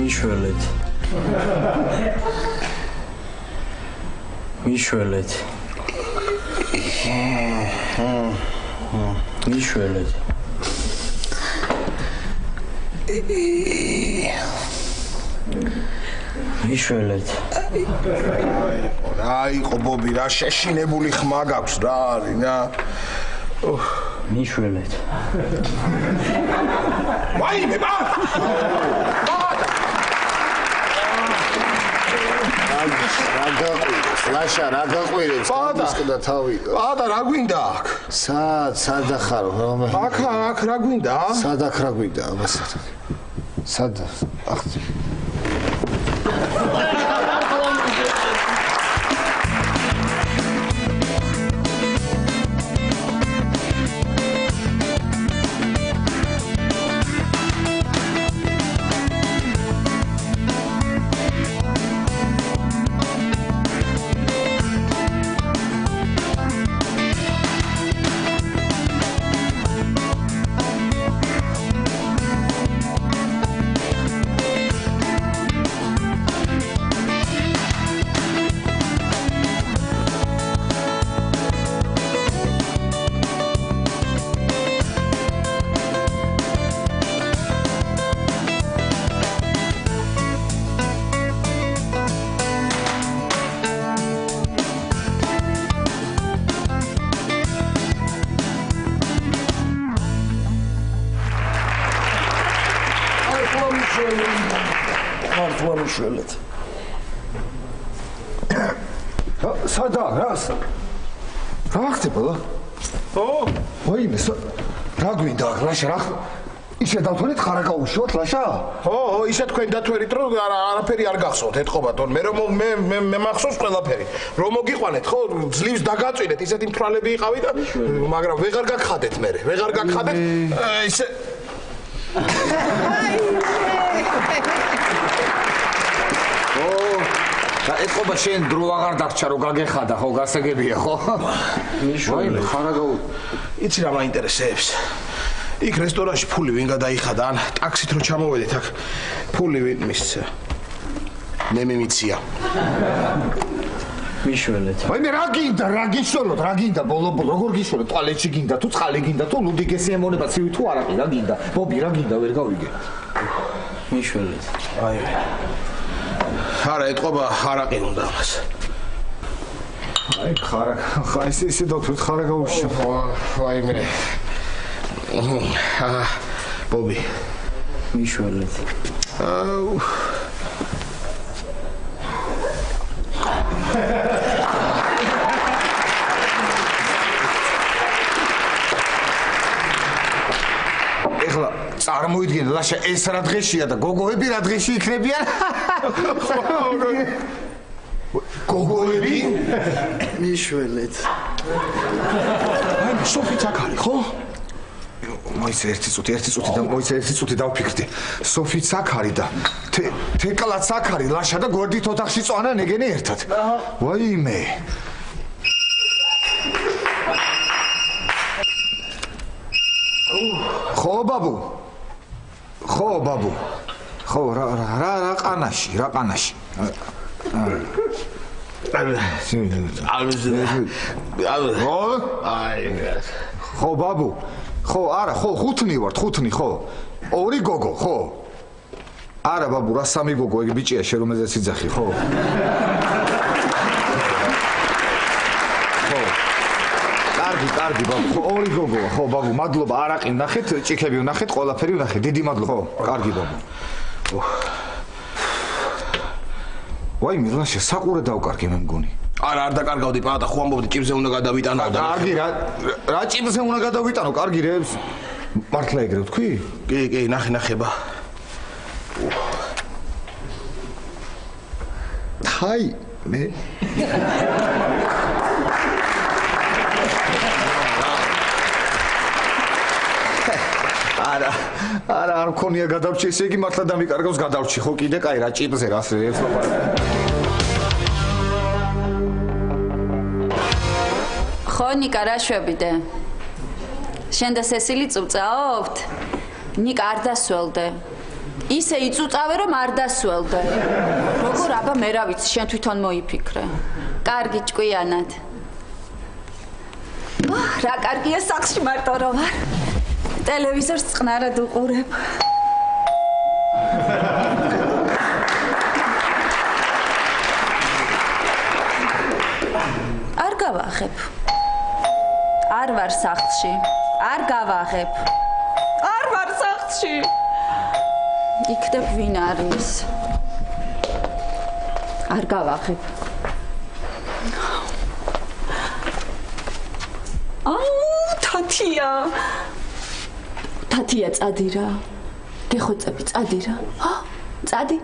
მიშველეთ. მიშველეთ. მიშველეთ. მიშველეთ. რა იყო ბობი, რა შეშინებული ხმა გაქვს რა არის რა. მიშველეთ. ვაიმე ბა! ლაშა რა გაყვირებს გამისკდა თავი. პატა რა გვინდა აქ? სად ახარ რომ აქ რა გვინდა? სად აქ რა გვინდა აბასად. სად ახ მიშველეთ. სადა რას? რა ხდება? ვაიმე, რა გვინდა ლაშა რა? ისე დავთვალეთ ხარა გაუშვოთ ლაშა? ისე თქვენ დათვერით რომ არაფერი არ გახსოვთ ეთყობათონ. მე მახსოვს ყველაფერი. რომ მოგიყვანეთ ხო? ძლივს დაგაწვინეთ, ისეთი მთვრალები იყავით და მაგრამ ვეღარ გაგხადეთ მე. ვეღარ გაგხადეთ. ისე და ეთყობა შენ დრო აღარ დაგჭა რომ გაგეხადა ხო გასაგებია ხო? მიშველეთ ხარა გაუ. იცი რა მაინტერესებს? იქ რესტორანში ფული ვინ გადაიხადა ან ტაქსით რო ჩამოვედით აქ ფული ვინ მისცა? მე მიმიცია. მიშველეთ. ვაიმე რა გინდა რა გიშველოთ რა გინდა ბოლო როგორ გიშველოთ ტუალეტში გინდა თუ წყალი გინდა თუ ლუდიგესი ემონება ცივი თუ არაყი რა გინდა ბობი რა გინდა ვერ გავიგე. მიშველეთ. აი არა ეთყობა არაყი უნდა ამას. აი ხარა ისე დოქტორ ხარა გაუშვა. ვაიმე ბობი მიშველეთ. ეხლა წარმოიდგინე ლაშა ეს რა დღეშია და გოგოები რა დღეში იქნებიან? გოგოები? მიშველეთ. აი სოფიც აქ არის ხო? მოიცა ერთი წუთი დავფიქრდი. სოფიც აქ არის და თეკლაც აქ არის ლაშა და გვერდით ოთახში წვანა ნეგენი ერთად. ვაიმე. ხო ბაბუ. ხო რა ყანაში. ხო ბაბუ. ხო არა ხო ხუთნი ვართ ხო ორი გოგო ხო არა ბაბუ რა სამი გოგო ეგ ბიჭია შენ რომელზეც იძახი ხო კარგი ბაბუ ხო ორი გოგოა ხო ბაბუ მადლობა არაყი ვნახეთ ჭიქები ვნახეთ ყველაფერი ვნახეთ დიდი მადლობა ხო კარგი ბაბუ ვაი მილაშე საყურე დავკარგე მე მგონი არა არ დაკარგავდი პატა ხო ამბობდი ჭიბზე უნდა გადავიტანო და კარგი რა ჭიბზე უნდა გადავიტანო კარგი რე მართლა ეგრე ვთქვი კი ნახება ჰაი მე არა არ მქონია გადავრჩი ესე იგი მართლა დამიკარგავს გადავრჩი ხო კიდე კაი რა ჭიბზე რას ერთობა ხო ნიკა რა შვებიდე შენ და სესილი წუწაობთ ნიკა არ დასველდე ისე იწუწავე რომ არ დასველდე. როგორ აბა მე რა ვიცი, შენ თვითონ მოიფიქრე. კარგი ჭკვიანად. რა კარგია სახლში მარტო რომ ვარ. ტელევიზორს წყნარად უყურებ. არ გავაღებ. არ ვარ სახლში. არ გავაღებ. არ ვარ სახლში. იქნებ ვინ არის? არ გავაღებ. თათია. თათია წადი რა. გეხოცები წადი რა. წადი.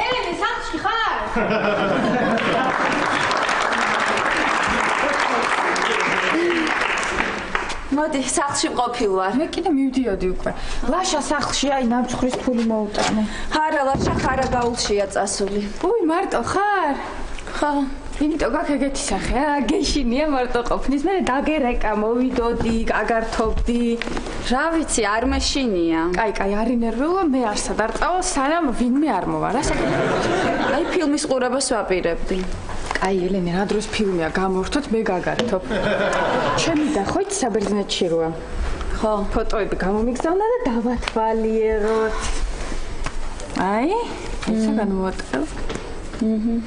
ელენე სახლში ხარ? მოდი, სახლში მყოფილ ვარ. მე კიდე მივდიოდი უკვე. ლაშა სახლში აი ნამცხვრის ფული მოუტანე. არა, ლაშა ხარაგაულშია წასული. უი, მარტო ხარ? ხო. იმიტომ გაქვს ეგეთი სახე, გეშინია მარტო ყოფნის. მე დაგერეკა, მოვიდოდი, გაგართობდი. რა ვიცი, არ მეშინია. კაი, არ ინერვიულო, მე არსად არ წავალ, სანამ ვინმე არ მოვა. რა საკეთებია? აი ფილმის ყურებას ვაპირებდი. კაი, ელენე, რა დროს ფილმია გამორთოთ, მე გაგართობ. ჩემი და ხო იცი საბერძნეთში როა. ხო. ფოტოები გამომიგზავნა და დავათვალიეროთ. აი, ისა განმოატყევ.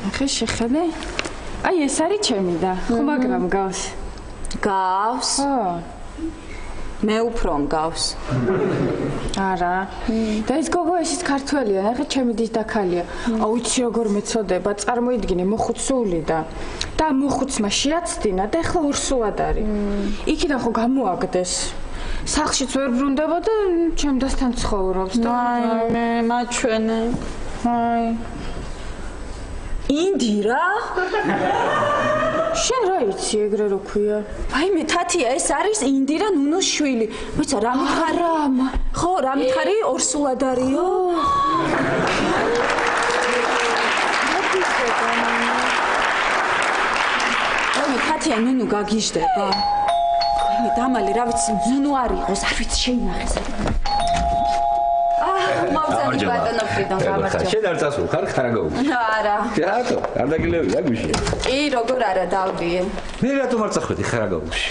ახლა შეხედე. აი, ეს არის ჩემი და ხო, მაგრამ გავს. გავს? ხო. მე უფრო მგავს. არა. და ეს გოგო ესიც ქართველია, ნახე, ჩემი დის და ქალია. აუ, იცი როგორ მეწოდება, წარმოიდგინე მოხუცული და მოხუცმა შეაცდინა და ეხლა ორსულად არის. იქიდან ხო გამოაგდეს. სახლშიც ვერ ბრუნდება და ჩემდასთან ცხოვრობს და მე მაჩვენე. აი. ინდირა? შენ რა იცი ეგრე რო ქვია? აი მე თათია, ეს არის ინდირა ნუნოს შვილი. მოიცა რა მითხარი? ხო, რა მითხარი? ორსულად არისო? აი თათია ნუნუ გაგიჟდება. მე დამალე რა ვიცი, ნუნუ არ იყოს, არ ვიცი შეინახეს. მოგზაურობ ბატონო ფრიდონ, გამარჯობა. შენ არ წასულ ხარ ხარაგაულში? არა. რატო? არ დაგილევია გუშინ. კი, როგორ არა დავდიე. მე რატომ არ წახვედი ხარაგაულში?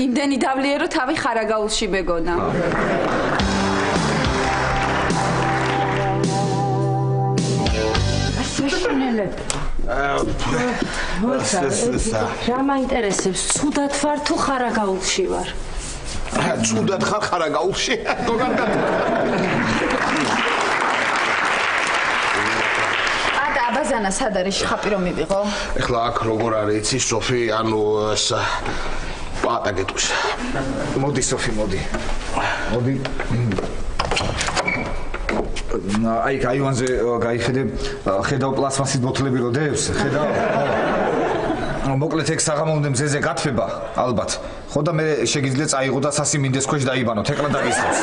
იმდენი დავლიე რომ თავი ხარაგაულში მეგონა. რა მაინტერესებს, ცუდად ვარ თუ ხარაგაულში ვარ? ცუდად ხარ ხარაგაულში? აბაზანა სად არის ხაპი რომ მივიღო? ეხლა აქ როგორ არის იცი სოფი, ანუ ეს პატაგეტყვის. მოდი სოფი, მოდი. აი აივანზე გაიხედე, ხედავ პლასმასის ბოთლები რო დევს, ხედავ. მოკლედ ეგ საღამომდე მზეზე გათვება, ალბათ. ხო და მე შეგიძლია წაიღო და სასიმინდეს ქვეშ დაიბანოთ, ეკლა დაგისწრებს.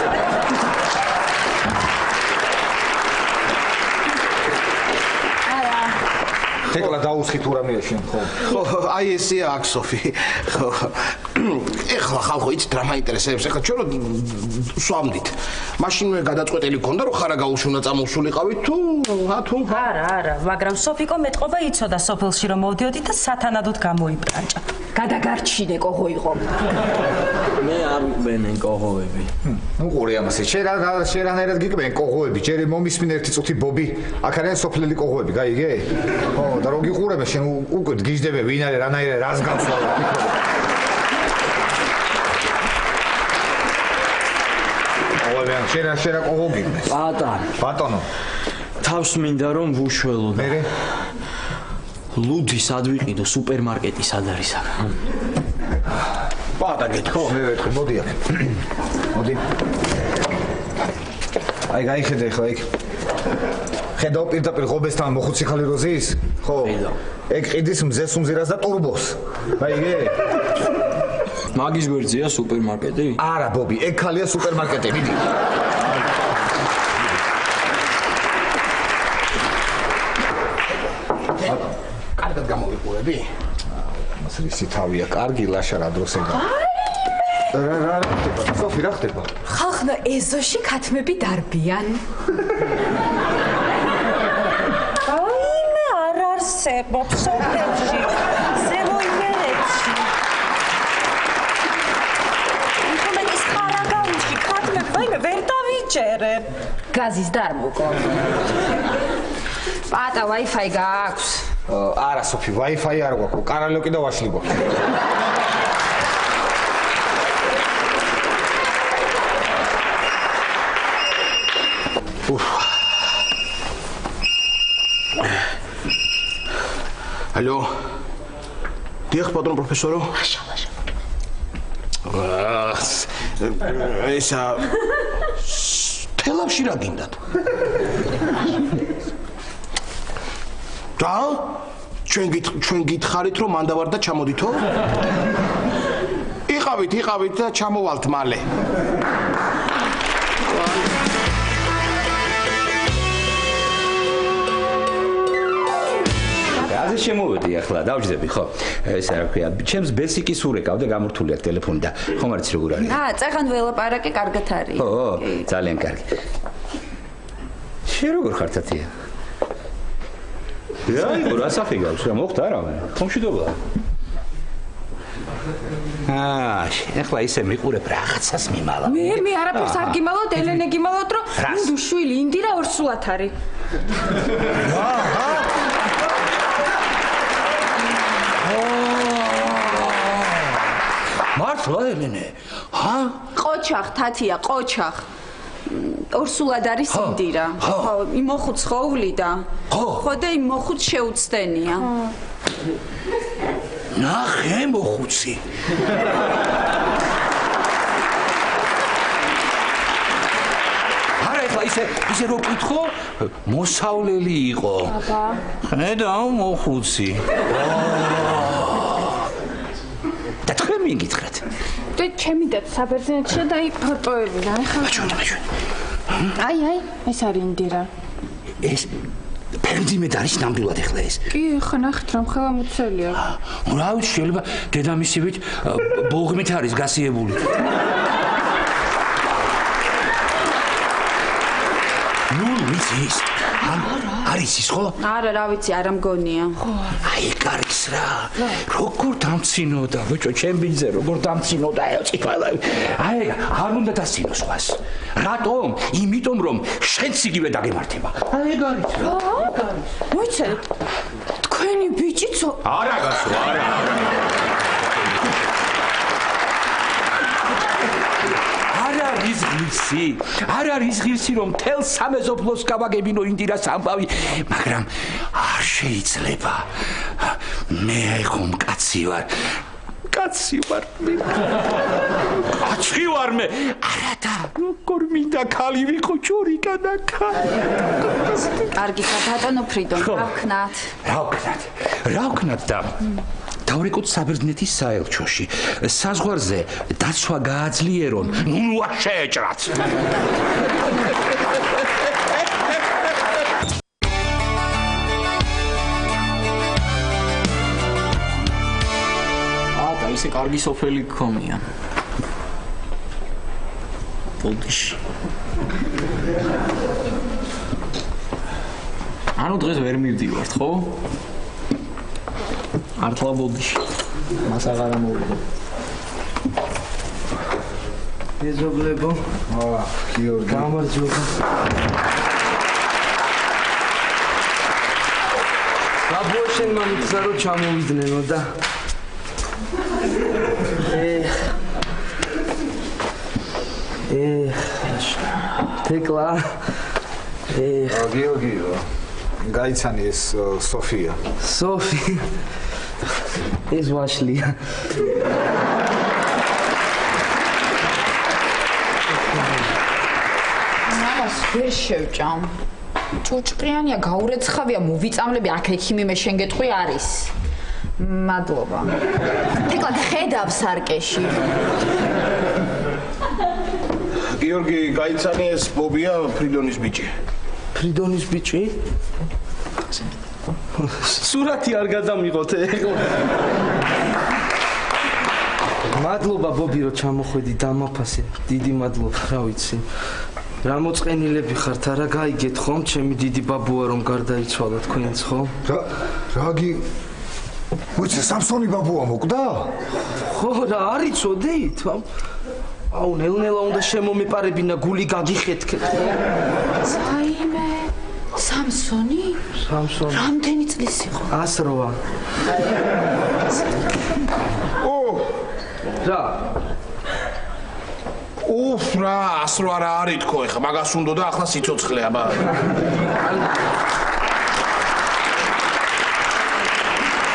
ეკლა დაუსხი თუ რამეა შენ, ხო? ხო, აი ესეა აქ სოფი. ხო. ეხლა ხალხო იცით რა მაინტერესებს, ეხლა ჩვენ სვამდით. მაშინ მე გადაწყვეტილი გქონდა რომ ხარაგაულში უნდა წამოვსულიყავით თუ არა, მაგრამ სოფიკო მეტყობა იცოდა სოფელში რომ მოვდიოდი და სათანადოდ გამოიბრანჭა. გადაგარჩინე კოღო იყო. მე არ მყბენენ კოღოები. ნუ ყური ამასე, შერანაირად გიკბენ კოღოები, ჯერ მომისმინ ერთი წუთი ბობი, აქ არიან სოფლელი კოღოები, გაიგე? ხო, და რო გიყურებ შენ უკვე გიждდები ვინ არის, რანაირად რას გავსვლა. შენ კოღო გიგნეს. ბატონო. თავს მინდა რომ ვუშველო და მერე ლუდი სად ვიყიდო, სუპერმარკეტი სად არის აქ? პატაგეთ ხო? მე ვეთქვი, მოდი აქ. მოდი. აი გაიხედე ხო იქ. ხედავ პირდაპირ ღობესთან მოხუცი ხალი როზის? ხო. ეგ ყიდის მზეს უმზირას და ტურბოს. გაიგე? მაგის გვერდზეა სუპერმარკეტი? არა, ბობი, ეგ ხალია სუპერმარკეტი, მიდი. კარგად გამოვიყურები? მასე ისი თავია, კარგი ლაშა რა დროს ეგა. რა ხდება? სოფი, რა ხდება? ხალხმა ეზოში ქათმები დარბიან. აიმე არ არსებობს სოფელში. ზემო იმერეთში. იმხომენის ხარაგაულში ქათმები ვაიმე ვერ დავიჭერებ. გაზის დარმოკო. პატა Wi-Fi გააქვს. არა სოფი, Wi-Fi არ გვაქვს, კარალიოკი და ვაშლი გვაქვს. Алло. Дიახ, პატრონ პროფესორო. ესა თელავში რა გინდათ? და? ჩვენ გითხარით რომ მანდა ვარ და ჩამოდითო? იყავით და ჩამოვალთ მალე. ასე შემოვედი ახლა დავჯდები ხო ეს რა ქვია ჩემს ბესიკის ურეკავ და გამორთული აქვს ტელეფონი და ხომ არ იცი როგორ არის წაღან ველაპარაკი კარგად არის. ხო ძალიან კარგი შენ როგორ ხარ თათია რა რა საფიგავს რა მოხდა რა ხომ შედობა ახლა ისე მიყურებ რაღაცას მიმალა მე არაფერს არ გიმალავთ ელენე გიმალავთ რომ ინდუ შვილი ინდირა ორსულად არის მართლა ელენე? ჰა? ყოჩახ თათია ყოჩახ. ორსულად არის ინდირა. ხო, იმ მოხუც ხო ვლიდა? ხო და იმ მოხუც შეუცდენია. ნახე მოხუცი. არა ეხლა ისე რო კითხო მოსავლელი იყო. აბა. ხედა მოხუცი. და თქვენ მიგითხრათ. და ჩემი და საბერძნეთში და აი ფოტოები რა ეხლა. აი ეს არის ინდირა. ეს ფერმდიმედ არის ნამდვილად ეხლა ეს. კი ხა ნახეთ რომ ხელამუცელია. რა ვიცი შეიძლება დედამისივით ბოღმით არის გასიებული. ნუ ვიცის. არის ის ხო? არა რა ვიცი არა მგონია. აი კარგს რა. როგორ დამცინოდა ბიჭო ჩემ ბიძე როგორ დამცინოდა ეწიფალა. აი არ უნდა დასცინო სხვას. რატომ? იმიტომ რომ შენც იგივე დაგემართება. აი გარიც რა. მოიცადეთ თქვენი ბიჭიცო არა გასო არა. არ არის ღირსი რომ თელ სამეზობლოს გავაგებინო ინდირას ამბავი მაგრამ არ შეიძლება მე ხომ კაცი ვარ მე არა და როგორ მინდა ქალი ვიყო ჯორიკა და კარგი ბატონო ფრიდონ რა ვქნათ და დავრეკოთ საბერძნეთის საელჩოში საზღვარზე დაცვა გააძლიერონ ნუ არ შეეჭრათ ისე კარგი სოფელი გქონია. ბოდიში. ანუ დღეს ვერ მივდივართ, ხო? ართლა ბოდიში. მას აღარ მოვიდა. მეზობლებო. გიორგი. გამარჯობა. გაბოშენ მამიცა რომ ჩამოვიდნენ და თეკლა გიორგიო გაიცანი ეს სოფია სოფი ეს ვაშლია მამას ვერ შევჭამ ჭუჭყრიანია გაურეცხავია მოვიწამლები აქ-იქ მე შენ გეტყვი არის მადლობა თეკლა ხედავ სარკეში გიორგი გაიცანი ეს ბობია ფრიდონის ბიჭი ფრიდონის ბიჭი სურათი არ გადამიღოთ ეხლა მადლობა ბობი რომ ჩამოხვედი დამაფასე. დიდი მადლობა, რა ვიცი. რა მოწყენილები ხართ, არა გაიგეთ ხომ, ჩემი დიდი ბაბუა რომ გარდაიცვალა თქვენც ხომ? რაგი ვიცი სამსონი ბაბუა მოკვდა? ხო რა არიწოდით? აუ ნელ-ნელა უნდა შემომეპარებინა გული გაგიხეთქეთ. საიმე სამსონი? სამსონი. რამდენი წლის იყო? 108. რა უფ რა 108 რა არის თქო ეხა მაგას უნდა და ახლა სიცოცხლე აბა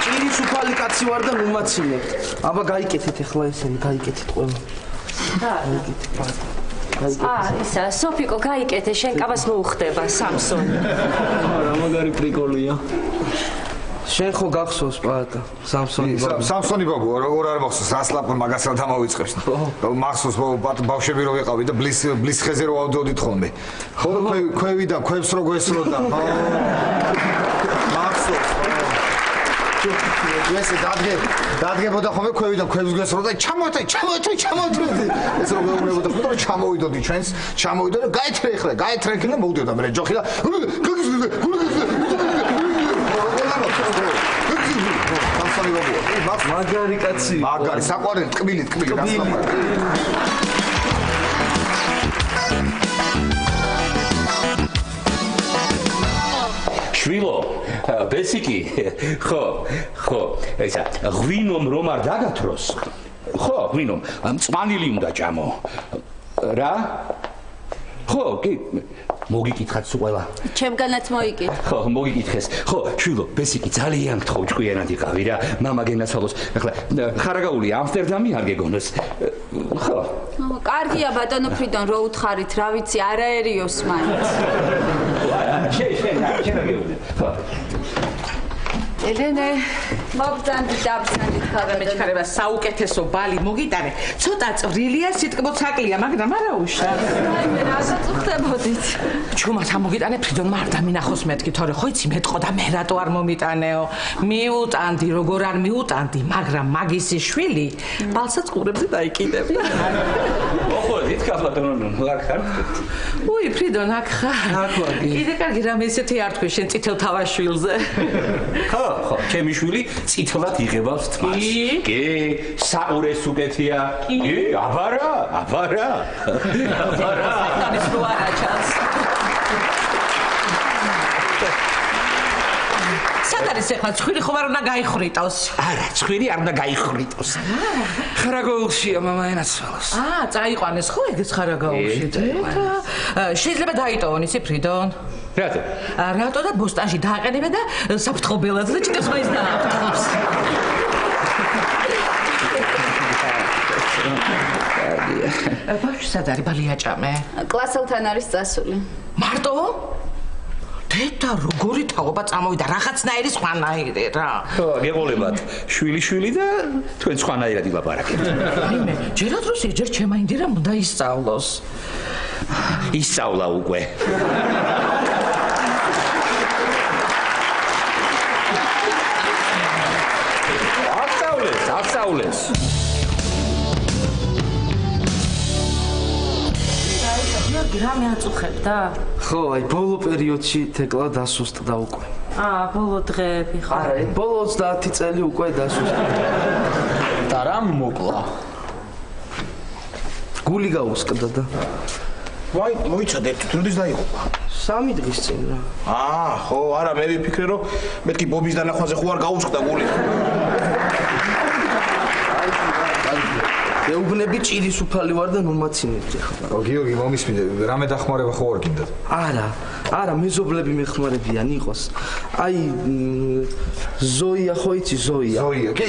ჭირის უფალი კაცი ვარ და მომაცინებთ აბა გაიკეთეთ ეხლა ესენი გაიკეთეთ ყველა ისა სოფიკო გაიკეთე შენ კაბას მოუხდება სამსონი რა მაგარი პრიკოლია შენ ხო გახსოვს პატა სამსონი ბაბუა როგორ არ მახსოვს რასლაპ მაგას რა დამოვიწყებს მახსოვს ბავშვები რო ვიყავი და ბლის ხეზე რო ავდოდით ხოლმე ხო ქვევიდან ქვევს რო გვესროდა მახსოვს ესე დადგებოდა ხოლმე ქვევიდან ქვევს გვესროდა ჩამოთე ეს რო მეუბნებოდა ხო რომ ჩამოვიდოდი ჩვენს ჩამოვიდა და გაეთრე და მოვდოდა მე ჯოხი და მაგარი კაცი მაგარი საყვარელი ტკბილი შვილო ბესიკი ხო ესა ღვინომ რომ არ დაგათროს ხო ღვინომ მწვანილი უნდა ჭამო რა ხო კი მოგიკითხათ სულ ყველა ჩემგანაც მოიკითხ ხო მოგიკითხეს ხო შვილო ბესიკი ძალიან გთხოვ ჭკვიანად იყავი რა მამა გენაცვალოს ახლა ხარაგაული ამსტერდამი არ გეგონოს ხო კარგია ბატონო ფრიდონ რო უთხარით რა ვიცი არაერიოს მაინც შენ ხო ელენე მოგძანდით დაბრძანდით ხარ მეჩქარება საუკეთესო ბალი მოგიტარე ცოტა წვრილია სიტკბოც აკლია მაგრამ არა უშავ მე რასაც ხდებოდით ჩუმას ამოგიტანე ფრიდონ არ დამინახოს მეთქი თორე ხო იცი მეტყო და მე რატო არ მომიტანეო მიუტანდი როგორ არ მიუტანდი მაგრამ მაგისი შვილი ბალსაც ყურებზე დაიკიდებდა ოხო ითქა ბატონო აქ ხარ უი ფრიდონ აქ ხარ კიდე კარგი რამე ესეთი არ თქვი შენ წითელ თავაშვილზე ხო ჩემი შვილი წითლად იღებავს თმას კი საყურეს უკეთია კი აბარა ის რო არა ჩანს სად არის ეხლა ცხვირი ხომ არ უნდა გაიხრიტოს არა ცხვირი არ უნდა გაიხრიტოს ხარაგაულშია მამა ენაცვალოს წაიყვანეს ხო ეგეც ხარაგაულში შეიძლება დაიტოვონ იცი ფრიდონ რატო და ბოსტანში დააყენებე და საფრთხო ბელადზე და ჭიტებს მაინც დააფრთხობს ბავშვი სად არის ბალი აჭამე კლასელთან არის წასული მარტო დედა როგორი თაობა წამოვიდა რაღაცნაირი სხვანაირი რა ხო გეყოლებათ შვილი და თქვენ სხვანაირად ილაპარაკებთ აიმე ჯერად როს ეჯერ ჩემა ინდირამ უნდა ისწავლოს ისწავლა უკვე ასწავლეს რამე აწუხებდა? ხო, აი ბოლო პერიოდში თეკლა დასუსტდა უკვე. ბოლო დღეები ხო? არა, ბოლო 30 წელი უკვე დასუსტდა. და რა მოკლა? გული გაუსკდა და ვაი, მოიცადე, თუნდის დაიღუპა. 3 დღის წინ რა. ხო, არა, მე ვიფიქრე რომ მეთქი ბობის დანახვაზე ხო არ გაუსკდა გული. მეუბნები ჭირის უფალი ვარ და მომაცინებდი ხა. გიორგი მომისმინე, რამე დახმარება ხო არ გინდათ? არა, მეზობლები მეხმარებიან იყოს. აი ზოია ხო იცი ზოია? ზოია, კი,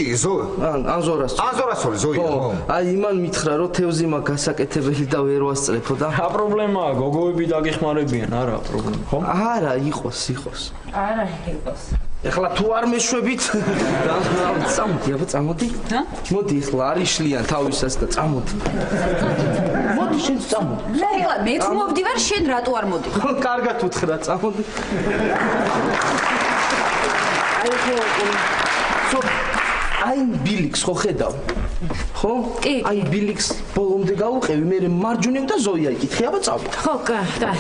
ანზორასწორი ზოია. ხო, აი იმან მითხრა რომ თევზი მაგ გასაკეთებელი და ვერ ვასწრებო და რა პრობლემაა, გოგოები დაგეხმარებიან, არა პრობლემა, ხო? არა, იყოს. არა, იყოს. ეხლა თუ არ მეშვებით წამოდი, აბა წამოდი. მოდი ეხლა არ იშლიან თავისას და წამოდი. მოდი შენ წამოდი. ეხლა მეც მოვდივარ, შენ რატო არ მოდი? კარგად უთხრა, წამოდი. აი ბილიქს ხო ხედავ? ხო? კი. აი ბილიქს ბოლომდე გავუყევი, მე მარჯვნივ და ზოია იკითხე, აბა წავიდე. ხო, კაი.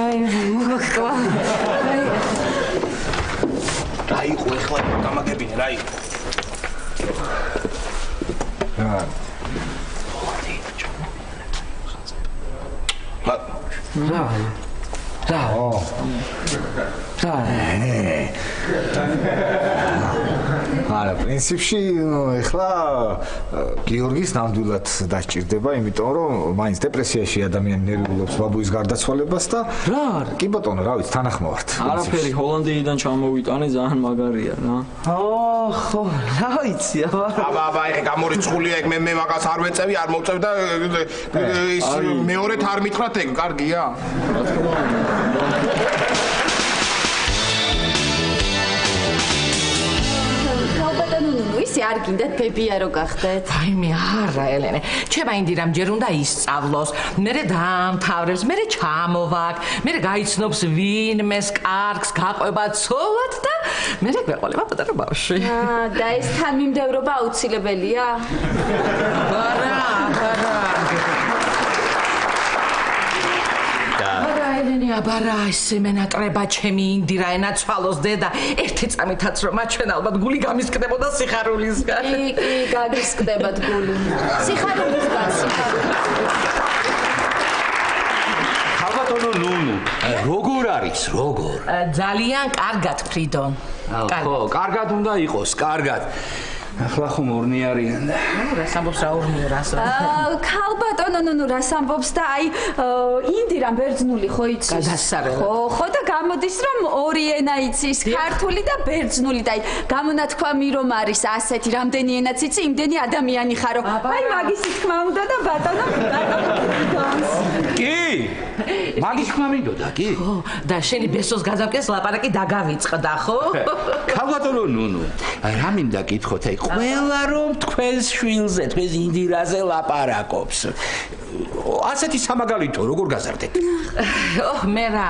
აი, მოგკვა. რა იყო ეხლა დამაგებინე, რა იყო? არა, პრინციპში ეხლა გიორგის ნამდვილად დასჭირდება, იმიტომ რომ მაინც დეპრესიაში ადამიანი ნერვიულობს ბაბუის გარდაცვალებას და რა? კი ბატონო, რა ვიცი, თანახმოვართ. არაფერი ჰოლანდიიდან ჩამოვიტანე, ძალიან მაგარია რა. ხო, რა ვიცი, აბა, ეხა გამორიცხულია ეგ მე მაგას არ ვეწევი, არ მოვწევ და ის მეორედ არ მითხრათ ეგ, კარგია? რა თქმა უნდა. ისე არ გინდა ბებია რო გახდეთ. აი მე არა ელენე, ჩემ აინდირამ ჯერ უნდა ისწავლოს, მერე დაამთავრებს, მერე ჩამოვაქ, მერე გაიცნობს ვინმეს კარგს გაყვება ცოლად და მერე გვეყოლება პატარა ბავშვი. და ეს თანმიმდევრობა აუცილებელია? არა. აბარა ესე მენატრება ჩემი ინდირა ენაცვალოს დედა ერთი წამითაც რომ აჩვენ ალბათ გული გამისკდებოდა სიხარულისგან. კი, გაგისკდებათ გული. სიხარულისგან. ხალბატონო ნუნუ, როგორ არის, როგორ? ძალიან კარგად ფრიდონ. ხო, კარგად უნდა იყოს, კარგად. ახლა ხომ ორნი არიან და რას ამბობს რა ორნიო რას ქალბატონო ნუ რას ამბობს და აი ინდირამ ბერძნული ხო იცის ხო და გამოდის რომ ორი ენა იცის ქართული და ბერძნული და აი გამონათქვამი რომ არის ასეთი რამდენი ენაც იცი იმდენი ადამიანი ხარო აი მაგისი თქმა უნდა და ბატონო კი მაგის თქმა მინდოდა კი ხო და შენი ბესოს გაზავკეს ლაპარაკი დაგავიწყდა ხო ქალბატონო ნუნუ აი რა მინდა გითხოთ აი ყველა რომ თქვენს შვილზე თქვენს ინდირაზე ლაპარაკობს ასეთი სამაგალითო როგორ გაზარდეთ მე რა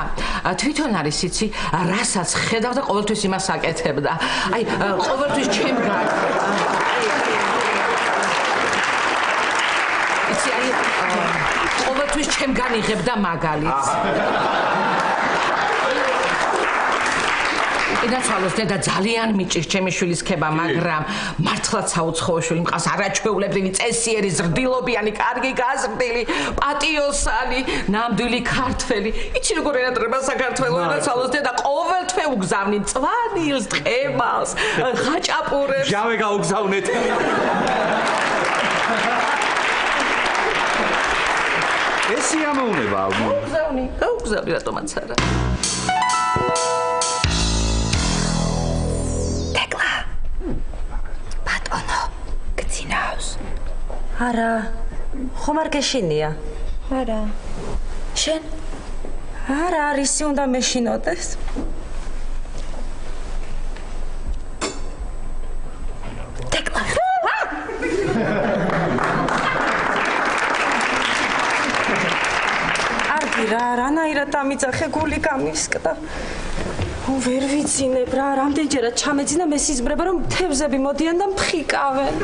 თვითონ არის იცი რასაც ხედავ და ყოველთვის იმას აკეთებდა აი ყოველთვის ჩემგან იცი აი ყოველთვის ჩემგან იღებდა მაგალითს ინაცვალოს დედა ძალიან მიჭირს ჩემი შვილის ქება, მაგრამ მართლაც საუცხოო შვილი მყავს არაჩვეულებრივი წესიერი ზრდილობიანი, კარგი გაზრდილი, პატიოსანი, ნამდვილი ქართველი. იცი როგორ ენატრება საქართველოს ინაცვალოს დედა ყოველთვე უგზავნი წვანილს, ტყემალს, ხაჭაპურებს. ჟავე გაუგზავნეთ. ეს იამოვნება. გაუგზავნი რატომაც არა. არა, ხომ არ გეშინია? არა. შენ? არა, არისი უნდა მეშინოდეს. დეკლა. არგი რა, რანაირად დამიძახე გული გამისკდა. ვერ ვიცინებ რა, რამდენჯერად ჩამეძინა მესიზმრება რომ თევზები მოდიან და მფხიკავენ.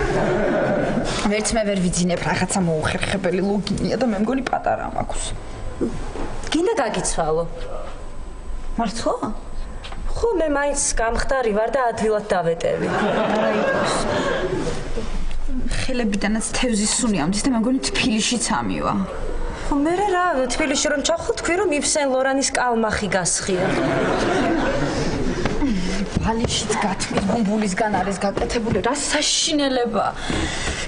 ვერც მე ვერ ვიძინებ რაღაცა მოუხერხებელი ლოგინია და მე მგონი პატარა მაქვს. გინდა გაგიცვალო. მართლა? ხო, მე მაინც გამხდარი ვარ და ადვილად დავეტევი. ხელებიდანაც თევზის სუნი ამდის და მე მგონი თბილისშიც ამივა. ხო, მე რა, თბილისში რომ ჩავხო თქვი რომ ივსენ ლორანის კალმახი გასხია. ბალიშიც გათმის ბუმბულისგან არის გაკეთებული რა საშინელება.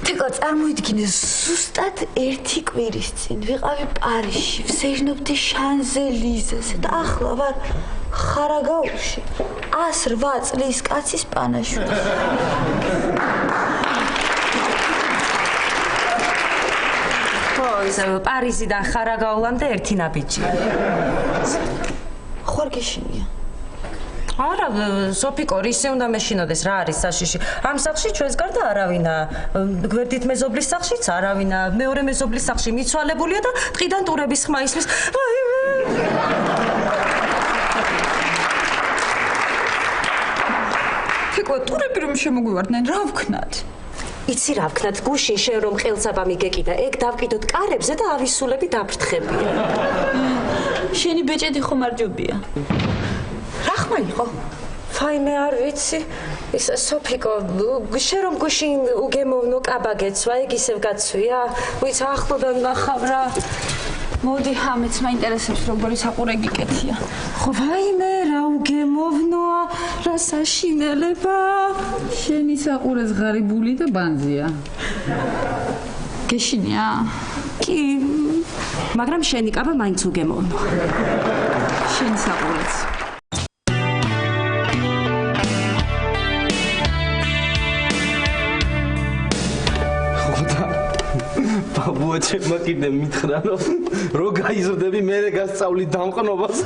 თეკლა წარმოიდგინე ზუსტად ერთი კვირის წინ ვიყავი პარიზში, ვსეირნობდი შანზელიზეზე და ახლა ვარ ხარაგაულში 108 წლის კაცის პანაშვილი. პარიზიდან ხარაგაულამდე ერთი ნაბიჯია. ხო არ გეშინია? არა, სოფიკო, ისე უნდა მეშინოდეს რა არის საშიში. ამ სახლში ჩვენს გარდა არავინაა. გვერდით მეზობლის სახლშიც არავინაა. მეორე მეზობლის სახლში მიცვალებულია და ტყიდან ტურების ხმა ისმის. თეკლა ტურები რომ შემოგვივარდნენ, რა ვქნათ? იცი რა ვქნათ გუშინ შენ რომ ყელსაბამი გეკიდა ეგ დავკიდოთ კარებზე და ავისულები დაფრთხებია შენი ბეჭედი ხომ არ ჯობია რა ხმა იყო ფაინე არ ვიცი ის სოფიკო შენ რომ გუშინ უგემოვნო კაბა გეცვა ეგ ისევ გაცვია ვიც ახლოდან ნახავ რა მოდი ამეც მაინტერესებს როგორი საყურე გიკეთია ხო ვაიმე რა უგემოვნოა რა საშინელება შენი საყურეს ღარიბული და ბანზია გეშინია კი მაგრამ შენი კაბა მაინც უგემოვნო შენი საყურეს ბაბუა ჩემმა კიდე მითხრა რომ გაიზრდები მერე გასწავლი დამყნობას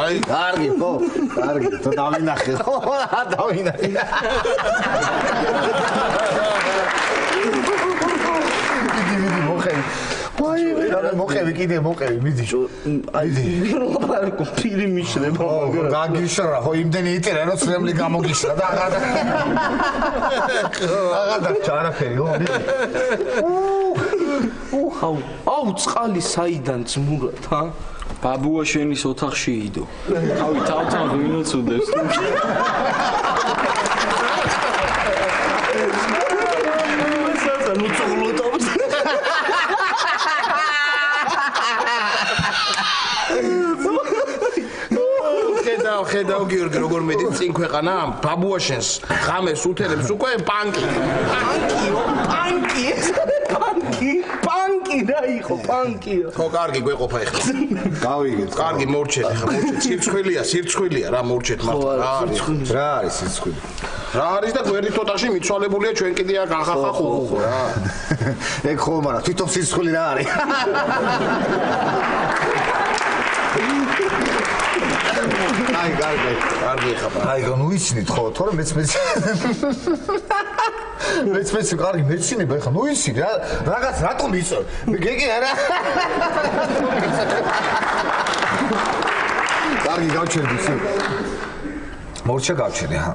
აი კარგი ხო კარგი თუ დავინახე ხო დავინახე დიდი მოხევი მოხევი კიდე მოყევი მიდი აი ლაპარაკო პირი მიშრება გაგიშრა ხო იმდენი იწერა რომ ცრემლი გამოგიშრა და აღარ ჩარაფერი ხო აუ წყალი საიდან ძმურად ჰა ბაბუა შენის ოთახში იდო თავი თავთან ვინოც უდევს ხედავ გიორგი როგორ მედის წინ ქვეყანა ბაბუაშენს ღამეს უთელებს უკვე პანკი რა იყო პანკია ხო კარგი გვეყოფა ეხლა გავიგეთ კარგი მორჩეთ ეხლა მორჩეთ სირცხვილია რა მორჩეთ მართლა რა არის სირცხვილი რა არის და გვერდი თოტაში მიცვალებულია ჩვენ კიდე აქ ახახა ხუხუ რა ეგ ხო მაგრამ თვითონ სირცხვილი რა არის აი კარგი ხაბა აი განვიცნით ხო თორე მეც კარგი მეცინება ეხლა ნუიცი რა რაღაც რატომ იწო გეკი არა კარგი გავჩერდი ისე მორჩა გავჩერდი ჰა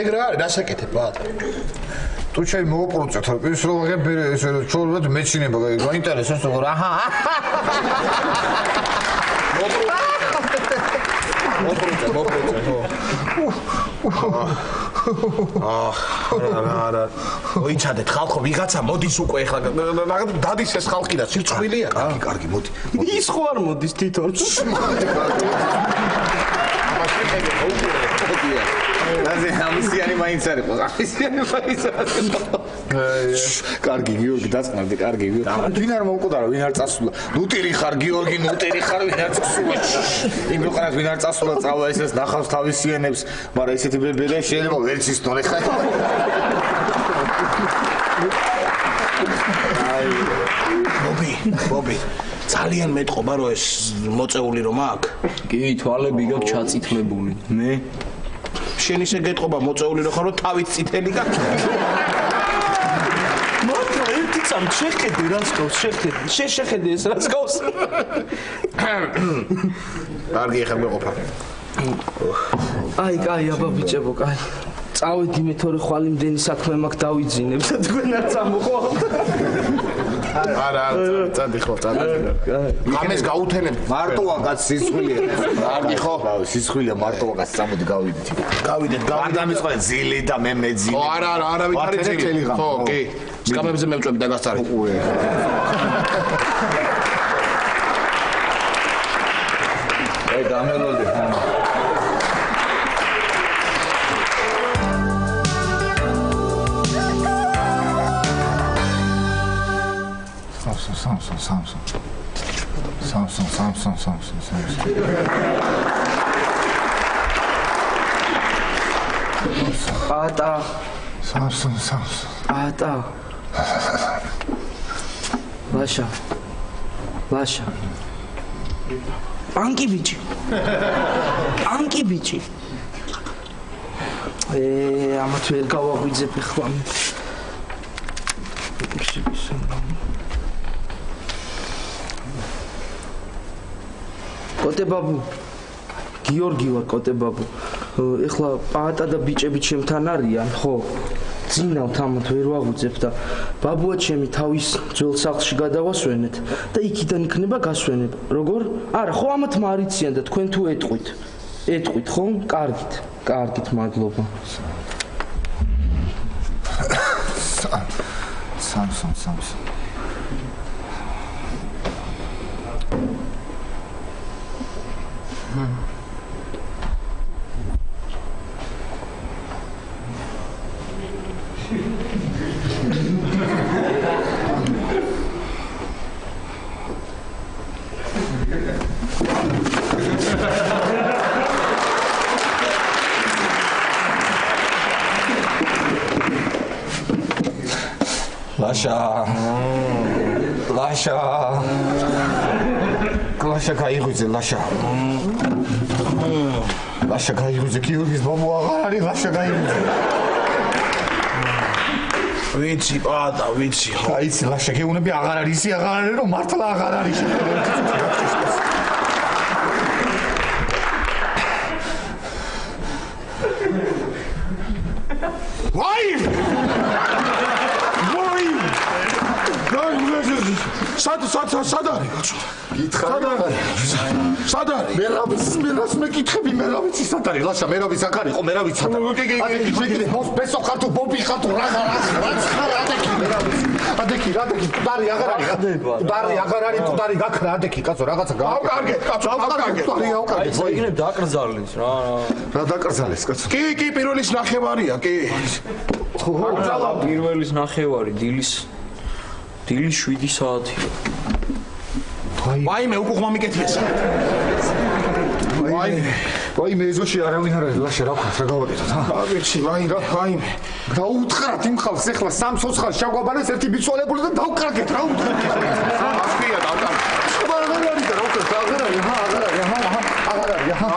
ეგ რა არის დასაკეთებ ბატ თუ შეიძლება მოვაპროცეთ ის რომ ღებერე ეს ჩოლოდ მეცინება გაინტერესებს როგორ აჰა მოპროცე რა ოიცადეთ ხალხო ვიღაცა მოდის უკვე ეხლა დადის ეს ხალხი და სირცხვილია კარგი მოდი ის ხო არ მოდის თვითონ ასე ამისიანი მაინც არის ხო ამისიანი მაინც არის კარგი გიორგი დაწყნავდი კარგი გიორგი ვინ არ მომკვდა რა ვინ არ წასულა ნუტირი ხარ გიორგი ნუტირი ხარ ვინ არ წასულა იმ ქვეყანას ვინ არ წასულა წავა ესეს ნახავს თავისიანებს მაგრამ ესეთი ბებია შეიძლება ვერც ისწორ ეხლა აი ბობი ძალიან მეტყობა რომ ეს მოწეული რომ აქ კი თვალები გაქვს ჩაწითლებული მე შენ ისე გეტყობა მოწეული რო ხარ რომ თავით წითელი გაქვს მართლა ერთი წამ შეხედე რას გავს შეხედე ეს რას გავს კარგი ეხლა მეყოფა აი კაი აბა ბიჭებო კაი წავედი მე თორე ხვალ იმდენი საქმე მაქვს დავიძინებ და თქვენ არ წამოყავთ არა წადი ხო ამეს გაუთენებ მარტოა კაც სიცხვილია კარგი ხო სიცხვილია მარტოა კაც წამოდი გავიდეთ გავიდეთ დამიწყე ძილი და მე მეძილი ო არა არავით არის ძილი ხო კი სკამებზე მევწვევი და გასწარით აი დამელოდი Samsung. ატა ლაშა პანკი ბიჭი ამათ ვერ გავაღვიძებ ხვალ კოტე ბაბუ გიორგი ვარ კოტე ბაბუ ეხლა პაატა და ბიჭები ჩემთან არიან ხო ძინავთ ამათ ვერ ვაღუძებ და ბაბუა ჩემი თავის ძველ სახლში გადავასვენეთ და იქიდან იქნება გასვენება როგორ არა ხო ამათ მარიციან და თქვენ თუ ეტყვით ხო კარგით მადლობა Samsung. Lasha გაიღვიძე Lasha გაიღვიძე გიორგის ბაბუ აღარ არის Lasha გაიღვიძე ვიცი პაატა ვიცი აიცი Lasha გეუნები აღარ არის ისი აღარ არის რომ მართლა აღარ არის ვაი სად არის? სად არის? მერავს მეკითხები მე რა ვიცი სად არის ლაშა მე რა ვიცი აქ არის ხო მე რა ვიცი სად არის ბესო ხარ თუ ბობი ხარ თუ რა ხარ ადექი კუდარი აღარ არის კუდარი აღარ არის კუდარი გაქრა ადექი კაცო რაღაცა გავკარგეთ კაცო გავკარგეთ იქნებ დააკრძალეს რა დააკრძალეს კაცო კი პირველის ნახევარია კი პირველის ნახევარი დილის 7 საათია ვაიმე უკუღმა მიკეთეს ვაიმე ეზოში არავინ არ არის ლაშა რა ვქოთ რა გავაკეთოთ აგეჩი ვაიმე დაუთხარათ იმ ხალხს ეხლა სამსოცხალ შავგვაბანეს ერთი ბიცვალებული და დავკარგეთ რა უთხართ ასქვია დავკარგეთ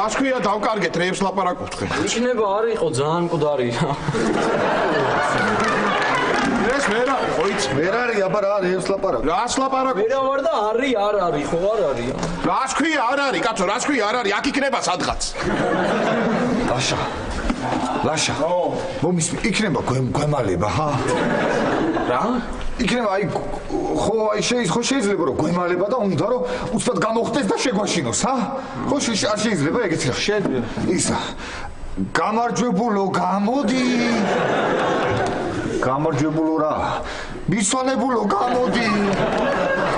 ასქვია დავკარგეთ რეებს ლაპარაკობ თქვენ იქნება არ იყო ძალიან მკვდარი ეს ვერ არის ხო იცი ვერ არის აბა რა რეებს ლაპარაკობ რას ლაპარაკობ ვერ ვარ და არის არ არის ხო არ არის რას ქვია არ არის კაცო რას ქვია არ არის აქ იქნება სადღაც ლაშა მომისმი იქნება გვემალება ხა რა იქნება აი ხო შეიძლება რომ გვემალება და უნდა რომ უცბად გამოხდეს და შეგვაშინოს ხა ხო არ შეიძლება ეგეთი ხა შეიძლება ისა გამარჯვებულო გამოდი გამარჯვებულო რა მისვალებულო გამოდი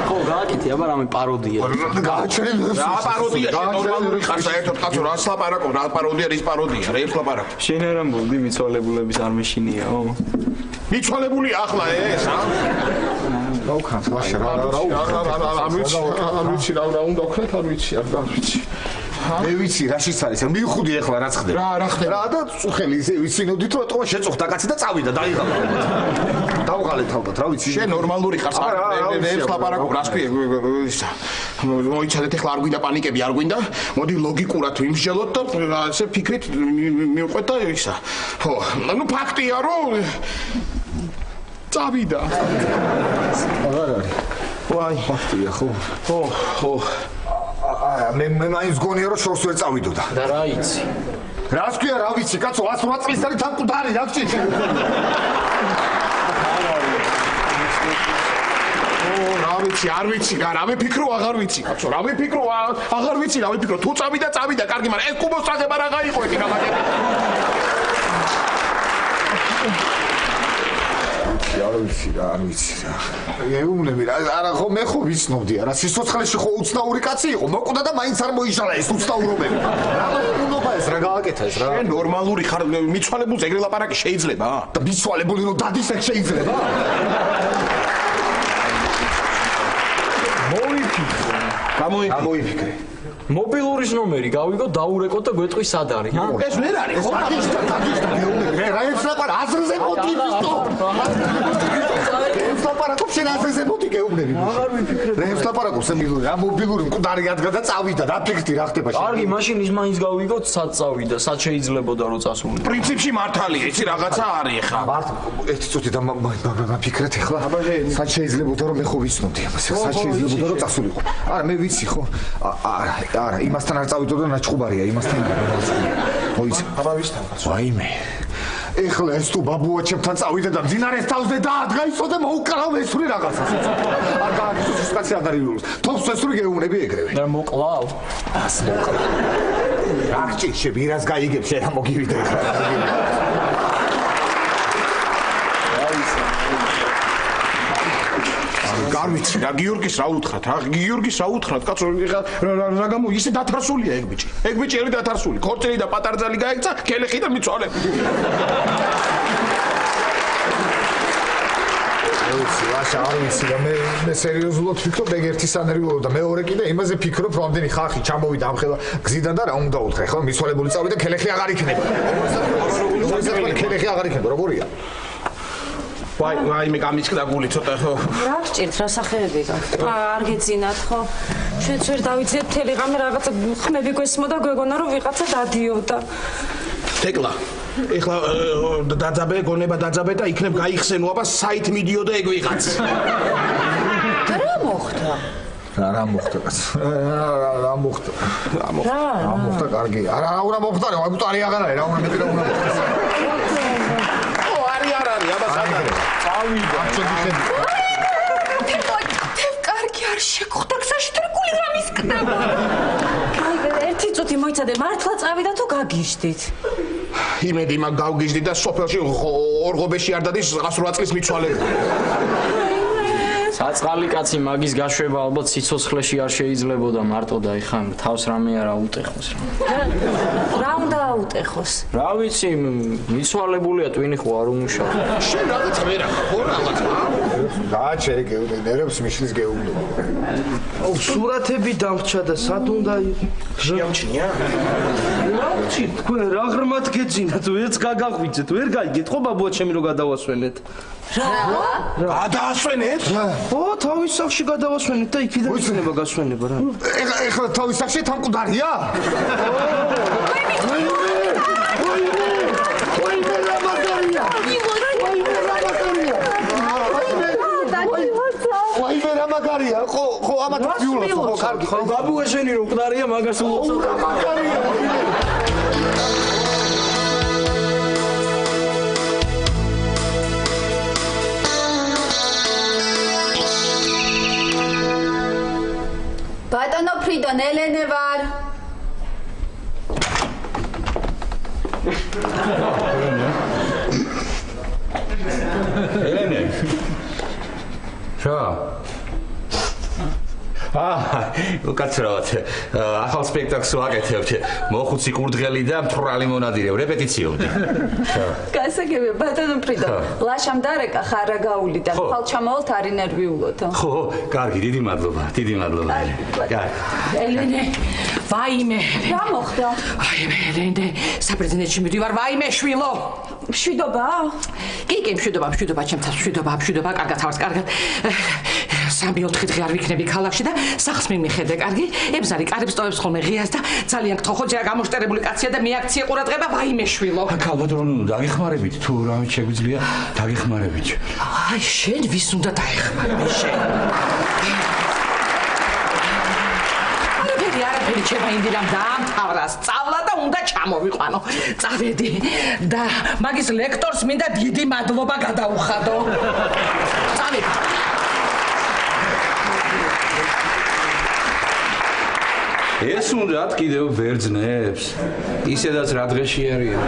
ხო გააკეთე აბა რამე პაროდია გააჩერე რა პაროდია ნორმალური ხარ საერთოდ კაცო რას ლაპარაკობ რა პაროდია რის პაროდია რეებს ლაპარაკობ შენ არ ამბობდი მიცვალებულების არ მეშინიაო მიცვალებული ახლა ეს გავხანთ ლაშა რა არ ვიცი რა უნდა ვქნათ არ ვიცი მე ვიცი რაშიც არის მივხვდი ახლა რაც ხდება რა ხდება რა და წუხელი ისე ვიცინოდით რომ ეთქვა შეწუხდა კაცი და წავიდა დაიღალა დავღალეთ ალბათ რა ვიცი შენ ნორმალური ხარ რეებს ლაპარაკობ რას ქვია ისა მოიცადეთ ახლა არ გვინდა პანიკები არ გვინდა მოდი ლოგიკურად ვიმსჯელოთ და ასე ფიქრით მივყვეთ და ისა ხო ну ფაქტია რომ წავიდა აღარ არის ვაი ფაქტია ხო ხო მე მაინც გონია რომ შორს ვერ წავიდოდა და რა იცი რას ქვია რა ვიცი კაცო 108 წლის არის თან კუდარი რა გჭირ რა ვიცი არ ვიცი რა მეფიქრო აღარ ვიცი კაცო რა მეფიქრო აღარ ვიცი რა მეფიქრო თუ წავიდა კარგი მაგრამ ეს კუბოს წაღება რა გაიყო ეთი გამაგები არ ვიცი რა ეუბნები რა არა ხო მე ხო ვიცნობდი რა სიცოცხლეში ხო უცნაური კაცი იყო მოკვდა და მაინც არ მოიშალა ეს უცნაურობები რა უნდა ეს რა გააკეთა ეს რა შენ ნორმალური ხარ მიცვალებულს ეგრე ლაპარაკი შეიძლება და მიცვალებული რომ დადის ეგ შეიძლება გამოიფიქრე მობილურის ნომერი გავიგო დაურეკო და გვეტყვი სად არის ჰა ეს ვერ არის ხო დაგიშდა მე რა ეს ლაპარაკი აზრზე მოდი ვისტო რემს ლაპარაკობს შენ ასეზე მოდი გეუბნები. აღარ ვიფიქრე. რემს ლაპარაკობს მილური, რა მობილური მკვდარი ადგა და წავიდა, რა ფიქრდი რა ხდება შენ? კარგი, მაშინ ის მაინც გავიგოთ, სად წავიდა, სად შეიძლებოდა რომ წასულიყო. პრინციპში მართალია, იცი რაღაცა არის ხა. მართ ერთი წუთი და მაფიქრეთ ახლა. სად შეიძლებოდა რომ მე ხო ვიცნობდი ამას. სად შეიძლებოდა რომ წასულიყო. არა, მე ვიცი ხო. არა, იმასთან არ წავიდო და ნაჩხუბარია, იმასთან არ. მოიცა. აბა ვისთან? ვაიმე. ეხლა ეს თუ ბაბუა ჩემთან წავიდა და მძინარეს თავზე დაადგა ისო და მოუკრავ ესური რაღაცას. არ გააკეთოს კაცი ადარიულს. თავს ესური გეუბნები ეგრევე. და მოკლავ. ას მოკლავ. რა გჭირშები, რას გაიგებ შენ რა მოგივიდა ეხლა. გამიცი რა გიორგის რა უთხრათ რა გიორგის რა უთხრათ კაცო რა გამო ისე დათარსულია ეგ ბიჭი ეგ ბიჭი ერი დათარსული ქორწილი და პატარძალი გაიქცა ქელეხი და მიცვალე ვაშა არ ვიცი და მე სერიოზულად ვფიქრობ ეგ ერთი სანერვიულო და მეორე კიდე იმაზე ფიქრობ რომ ამდენი ხალხი ჩამოვიდა ამ ხელა გზიდან და რა უნდა უთხრა ხო მიცვალებული წავიდა ქელეხი აღარ იქნება ქელეხი აღარ იქნება როგორია ვაი მე გამიწყდა გული ცოტა ხო რა გჭირთ რა სახეები გაქვთ არ გეძინათ ხო ჩვენც ვერ დავიძეთ თელი ღამე რაღაცა ხმები გვესმოდა გვეგონა რომ ვიღაცა დადიოდა თეკლა ეხლა დაძაბე გონება დაძაბე და იქნებ გაიხსენო აბა საით მიდიოდა ეგ ვიღაც რა მოხდა რა მოხდა კაც რა მოხდა რა მოხდა კარგი არა უნდა მოხდა რა გუტარი აღარ არის რა უნდა მეტი რა უნდა ო არის არ არის აბა სადაა წავიდა თემ კარგი არ შეგხვდა გზაში თუ გული რა მისკდება ერთი წუთი მოიცადე მართლა წავიდა თუ გაგიჟდით იმედი მაგ გავგიჟდი და სოფელში ორღობეში არ დადის 108 წლის მიცვალება საწყალი კაცი მაგის გაშვება ალბათ სიცოცხლეში არ შეიძლებოდა მარტო და ეხა თავს რამე არა უტეხოს რა უნდა აუტეხოს რა ვიცი მიცვალებულია ტვინი ხო არ უმუშავ შენ რაღაც ვერ ახლა ხო რაღაც გააჩერე გეუბნები ნერვებს მიშლის გეუბნები სურათები დამრჩა და სად უნდა შეამჩნია რა ვიცი თქვენ რა ღრმად გეძინათ ვერც გაგაღვიძეთ ვერ გაიგეთ ხო ბაბუა ჩემი რო გადავასვენეთ გადაასვენეთ? ო, თავის სახში გადავასვენეთ და იქიდან იქნება გასვენება რა. ეხლა თავის სახში თან მკვდარია? ვაიმე რა მაგარია? ხო ამათ ვიულობ ხო კარგი. ხო ბაბუა შენი რო მკვდარია მაგას ულობ. მაგარია. ბატონო ფრიდონ ელენე ვარ ელენე რა უკაცრავად ახალ სპექტაკლს ვაკეთებთ მოხუცი კურდღელი და მთვრალი მონადირე რეპეტიციობდი გასაგებია ბატონო ფრიდონ ლაშამ დარეკა ხარა გაულიდან ხალ ჩამოვალთ არ ინერვიულოთ ხო კარგი დიდი მადლობა ელენე ვაიმე რა მოხდა ვაიმე ელენე საბერძნეთში მივდივარ ვაიმე შვილო მშვიდობა კი მშვიდობა ჩემთან მშვიდობა კარგად ავარს კარგად 3-4 დღე არ ვიქნები ქალაქში და სახს მიმიხედე კარგი ებზარი კარებს ტოვებს ხოლმე ღიას და ძალიან გთხოვ ხო ჯერ გამოშტერებული კაცია და მეაქციე ყურადღება ვაიმე შვილო ქალბატონო დაგეხმარებით თუ რამე შეგვიძლია დაგეხმარებით აი შენ ვის უნდა დაეხმარებე შენ არაფერი ჩემა ინდირამ დაამთავრა სწავლა და უნდა ჩამოვიყვანო წავედი და მაგის ლექტორს მინდა დიდი მადლობა გადაუხადო წავედი ეს უნდათ კიდევ ბერძნებს ისედაც რა დღეში არიან